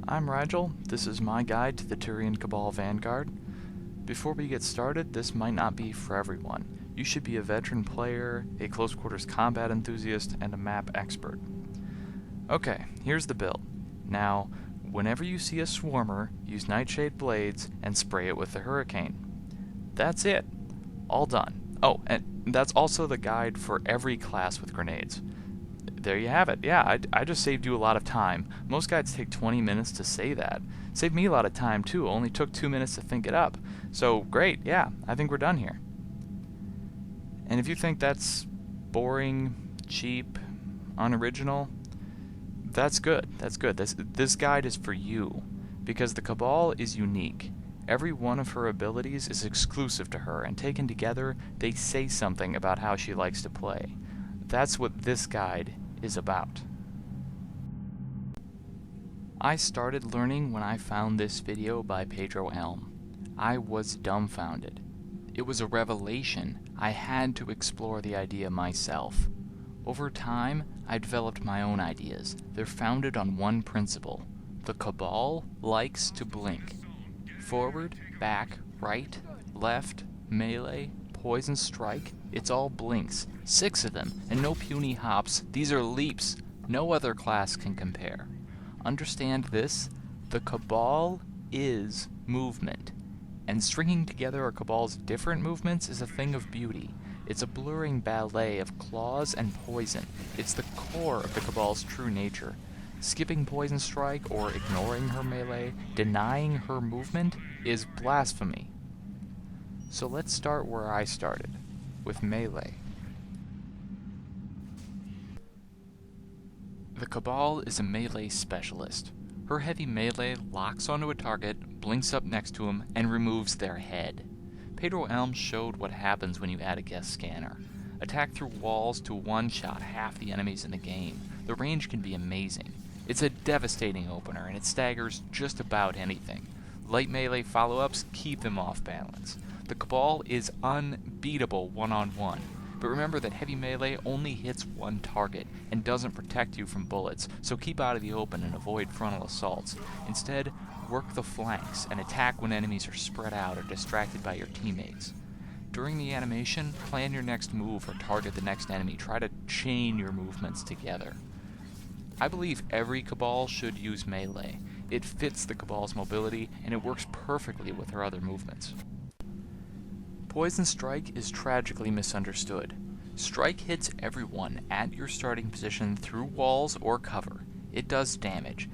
I'm Rygel. This is my guide to the Turian Cabal Vanguard. Before we get started, this might not be for everyone. You should be a veteran player, a close quarters combat enthusiast, and a map expert. Okay, here's the build. Now, whenever you see a swarmer, use Nightshade Blades and spray it with the Hurricane. That's it. All done. Oh, and that's also the guide for every class with grenades. There you have it. Yeah, I just saved you a lot of time. Most guides take 20 minutes to say that. Saved me a lot of time too. Only took 2 minutes to think it up. So great, yeah, I think we're done here. And if you think that's boring, cheap, unoriginal, that's good. That's good. This guide is for you, because the Cabal is unique. Every one of her abilities is exclusive to her, and taken together, they say something about how she likes to play. That's what this guide is about. I started learning when I found this video by Pedro Elm. I was dumbfounded. It was a revelation. I had to explore the idea myself. Over time, I developed my own ideas. They're founded on one principle. The Cabal likes to blink. Forward, back, right, left, melee, poison strike, it's all blinks. 6 of them, and no puny hops. These are leaps. No other class can compare. Understand this, the Cabal is movement. And stringing together a Cabal's different movements is a thing of beauty. It's a blurring ballet of claws and poison. It's the core of the Cabal's true nature. Skipping Poison Strike or ignoring her melee, denying her movement, is blasphemy. So let's start where I started, with melee. The Cabal is a melee specialist. Her heavy melee locks onto a target, blinks up next to him, and removes their head. Pedro Elm showed what happens when you add a guest scanner. Attack through walls to one-shot half the enemies in the game. The range can be amazing. It's a devastating opener, and it staggers just about anything. Light melee follow-ups keep them off balance. The Cabal is unbeatable one-on-one. But remember that heavy melee only hits one target and doesn't protect you from bullets, so keep out of the open and avoid frontal assaults. Instead, work the flanks and attack when enemies are spread out or distracted by your teammates. During the animation, plan your next move or target the next enemy. Try to chain your movements together. I believe every Cabal should use melee. It fits the Cabal's mobility, and it works perfectly with her other movements. Poison Strike is tragically misunderstood. Strike hits everyone at your starting position through walls or cover. It does damage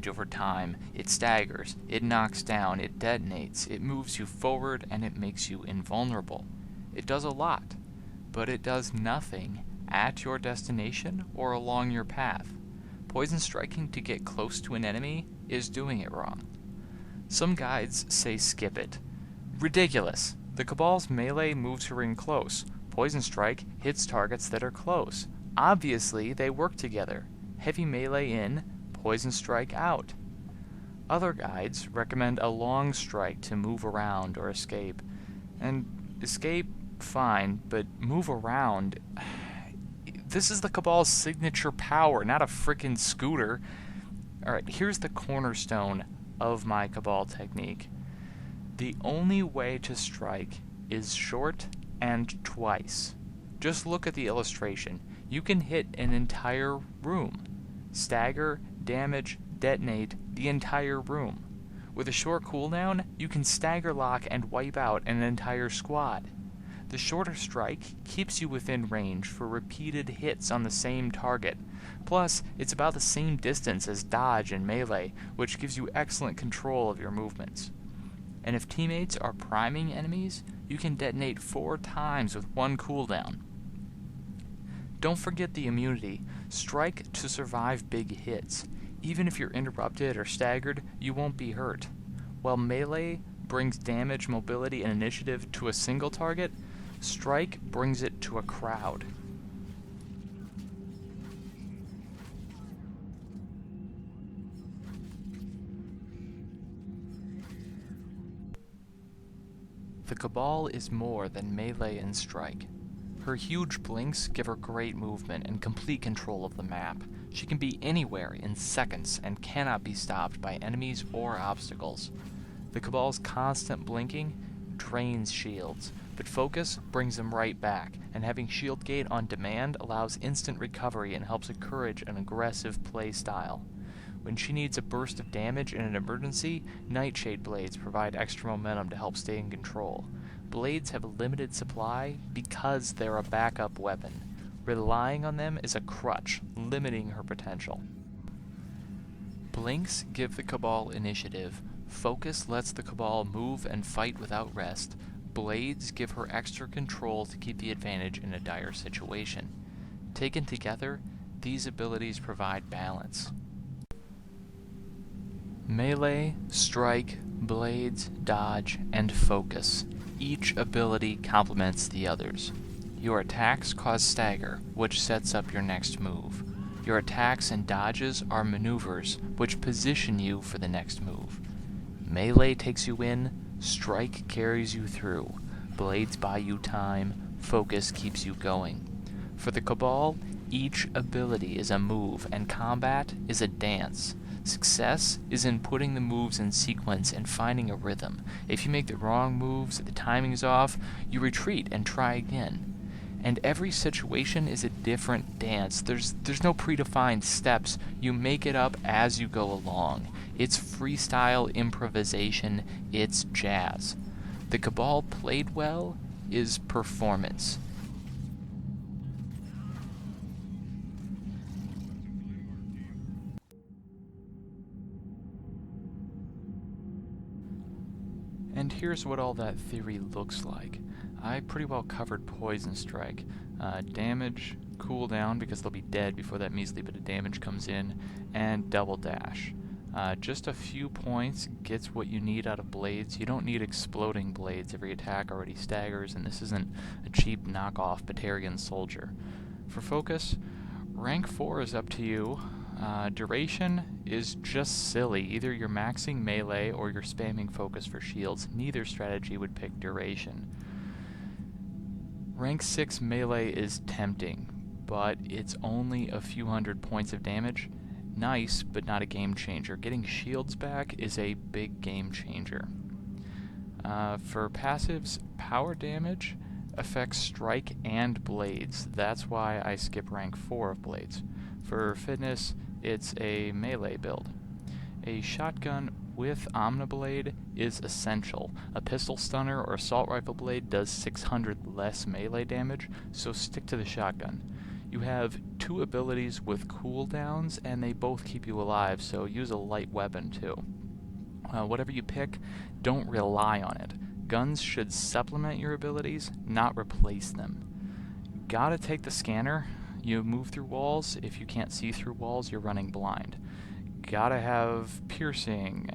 over time, it staggers, it knocks down, it detonates, it moves you forward, and it makes you invulnerable. It does a lot, but it does nothing at your destination or along your path. Poison striking to get close to an enemy is doing it wrong. Some guides say skip it. Ridiculous! The Cabal's melee moves her in close. Poison Strike hits targets that are close. Obviously, they work together. Heavy melee in, Poison Strike out. Other guides recommend a long strike to move around or escape. And escape, fine, but move around... This is the Cabal's signature power, not a frickin' scooter. Alright, here's the cornerstone of my Cabal technique. The only way to strike is short and twice. Just look at the illustration. You can hit an entire room. Stagger, damage, detonate the entire room. With a short cooldown, you can stagger lock and wipe out an entire squad. The shorter strike keeps you within range for repeated hits on the same target. Plus, it's about the same distance as dodge and melee, which gives you excellent control of your movements. And if teammates are priming enemies, you can detonate 4 times with 1 cooldown. Don't forget the immunity. Strike to survive big hits. Even if you're interrupted or staggered, you won't be hurt. While melee brings damage, mobility, and initiative to a single target, strike brings it to a crowd. The Cabal is more than melee and strike. Her huge blinks give her great movement and complete control of the map. She can be anywhere in seconds and cannot be stopped by enemies or obstacles. The Cabal's constant blinking drains shields, but focus brings them right back, and having shield gate on demand allows instant recovery and helps encourage an aggressive play style. When she needs a burst of damage in an emergency, Nightshade blades provide extra momentum to help stay in control. Blades have a limited supply because they're a backup weapon. Relying on them is a crutch, limiting her potential. Blinks give the Cabal initiative. Focus lets the Cabal move and fight without rest. Blades give her extra control to keep the advantage in a dire situation. Taken together, these abilities provide balance. Melee, strike, blades, dodge, and focus. Each ability complements the others. Your attacks cause stagger, which sets up your next move. Your attacks and dodges are maneuvers, which position you for the next move. Melee takes you in, strike carries you through, blades buy you time, focus keeps you going. For the Cabal, each ability is a move, and combat is a dance. Success is in putting the moves in sequence and finding a rhythm. If you make the wrong moves, the timing is off, you retreat and try again. And every situation is a different dance. There's no predefined steps. You make it up as you go along. It's freestyle improvisation. It's jazz. The Cabal played well is performance. And here's what all that theory looks like. I pretty well covered Poison Strike. Damage, cooldown, because they'll be dead before that measly bit of damage comes in, and Double Dash. Just a few points gets what you need out of blades. You don't need exploding blades. Every attack already staggers, and this isn't a cheap knockoff Batarian soldier. For focus, rank 4 is up to you. Duration is just silly. Either you're maxing melee or you're spamming focus for shields. Neither strategy would pick duration. Rank 6 melee is tempting, but it's only a few hundred points of damage. Nice, but not a game changer. Getting shields back is a big game changer. For passives, power damage affects strike and blades. That's why I skip rank 4 of blades. For fitness, it's a melee build. A shotgun with Omniblade is essential. A pistol stunner or assault rifle blade does 600 less melee damage, so stick to the shotgun. You have 2 abilities with cooldowns, and they both keep you alive, so use a light weapon too. Whatever you pick, don't rely on it. Guns should supplement your abilities, not replace them. Gotta take the scanner. You move through walls. If you can't see through walls, you're running blind. Gotta have piercing.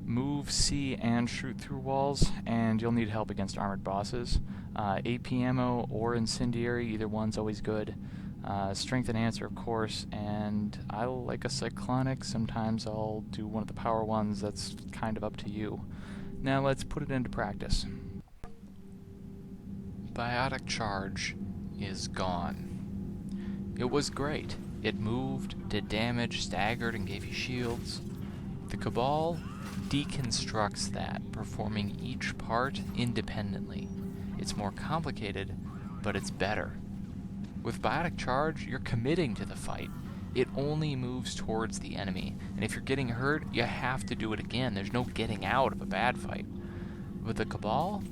Move, see, and shoot through walls, and you'll need help against armored bosses. AP ammo or incendiary, either one's always good. Strength enhancer, of course, and I like a cyclonic. Sometimes I'll do one of the power ones. That's kind of up to you. Now let's put it into practice. Biotic Charge is gone. It was great. It moved, did damage, staggered, and gave you shields. The Cabal deconstructs that, performing each part independently. It's more complicated, but it's better. With Biotic Charge, you're committing to the fight. It only moves towards the enemy, and if you're getting hurt, you have to do it again. There's no getting out of a bad fight. But the Cabal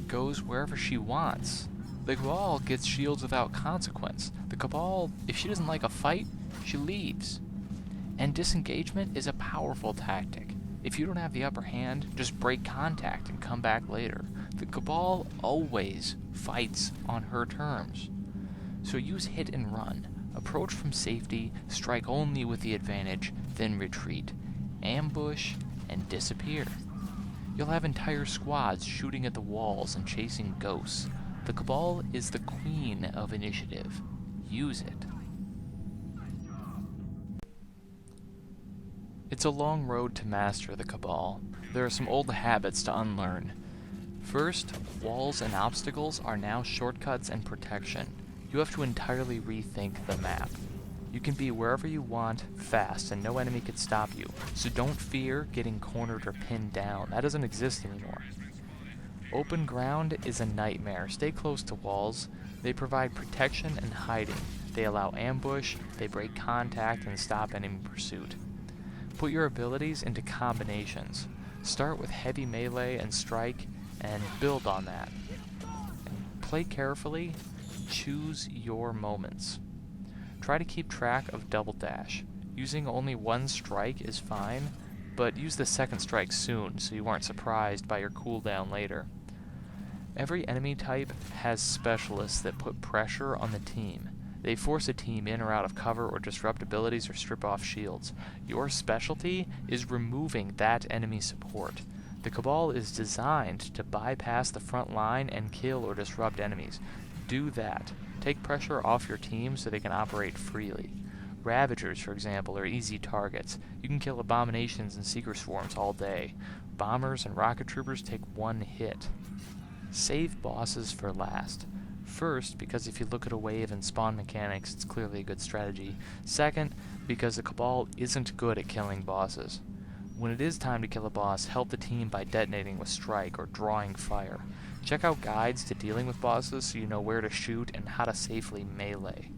goes wherever she wants. The Cabal gets shields without consequence. The Cabal, if she doesn't like a fight, she leaves. And disengagement is a powerful tactic. If you don't have the upper hand, just break contact and come back later. The Cabal always fights on her terms. So use hit and run. Approach from safety, strike only with the advantage, then retreat. Ambush and disappear. You'll have entire squads shooting at the walls and chasing ghosts. The Cabal is the queen of initiative. Use it. It's a long road to master the Cabal. There are some old habits to unlearn. First, walls and obstacles are now shortcuts and protection. You have to entirely rethink the map. You can be wherever you want, fast, and no enemy can stop you, so don't fear getting cornered or pinned down. That doesn't exist anymore. Open ground is a nightmare. Stay close to walls. They provide protection and hiding. They allow ambush, they break contact, and stop enemy pursuit. Put your abilities into combinations. Start with heavy melee and strike, and build on that. And play carefully. Choose your moments. Try to keep track of double dash. Using only one strike is fine, but use the second strike soon so you aren't surprised by your cooldown later. Every enemy type has specialists that put pressure on the team. They force a team in or out of cover or disrupt abilities or strip off shields. Your specialty is removing that enemy support. The Cabal is designed to bypass the front line and kill or disrupt enemies. Do that. Take pressure off your team so they can operate freely. Ravagers, for example, are easy targets. You can kill abominations and seeker swarms all day. Bombers and rocket troopers take one hit. Save bosses for last. First, because if you look at a wave and spawn mechanics, it's clearly a good strategy. Second, because the Cabal isn't good at killing bosses. When it is time to kill a boss, help the team by detonating with strike or drawing fire. Check out guides to dealing with bosses so you know where to shoot and how to safely melee.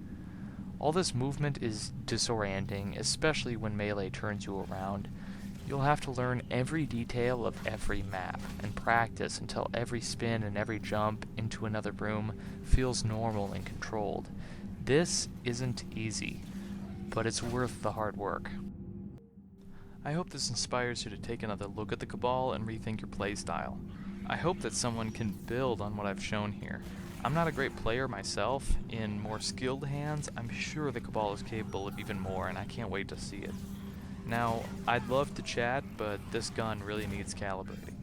All this movement is disorienting, especially when melee turns you around. You'll have to learn every detail of every map and practice until every spin and every jump into another room feels normal and controlled. This isn't easy, but it's worth the hard work. I hope this inspires you to take another look at the Cabal and rethink your playstyle. I hope that someone can build on what I've shown here. I'm not a great player myself. In more skilled hands, I'm sure the Cabal is capable of even more, and I can't wait to see it. Now, I'd love to chat, but this gun really needs calibrating.